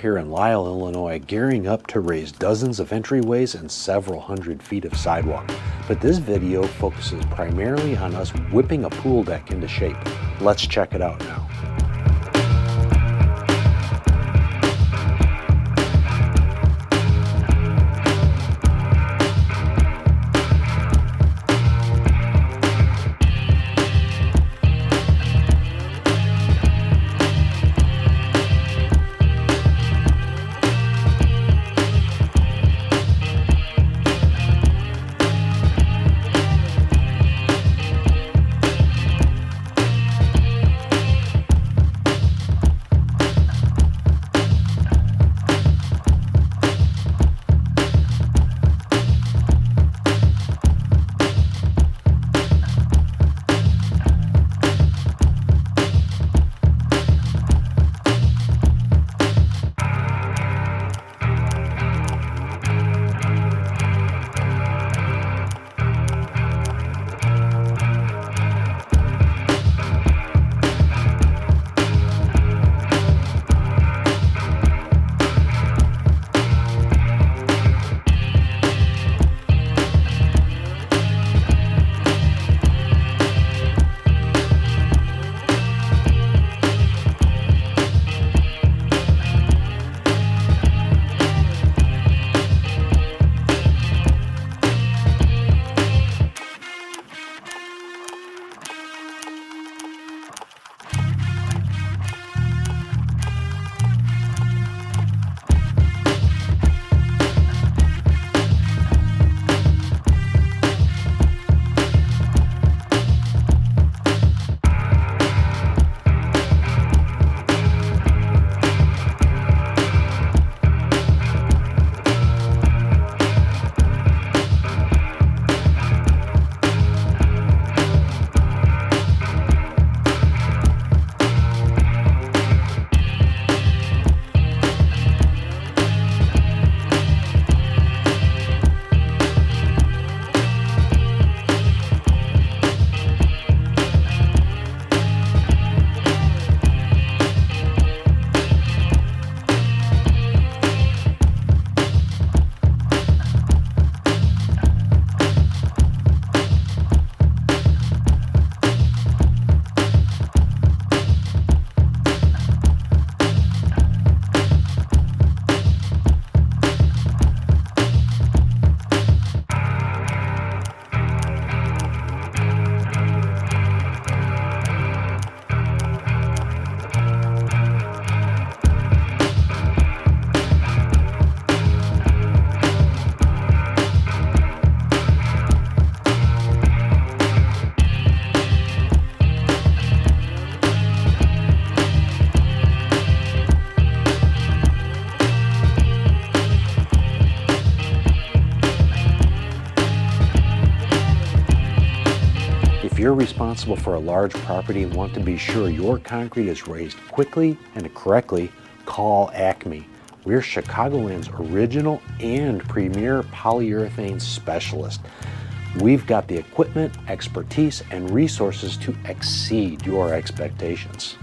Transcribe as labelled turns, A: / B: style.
A: here in Lisle, Illinois, gearing up to raise dozens of entryways and several hundred feet of sidewalk. But this video focuses primarily on us whipping a pool deck into shape. Let's check it out now. If you're responsible for a large property and want to be sure your concrete is raised quickly and correctly, call Acme. We're Chicagoland's original and premier polyurethane specialist. We've got the equipment, expertise, and resources to exceed your expectations.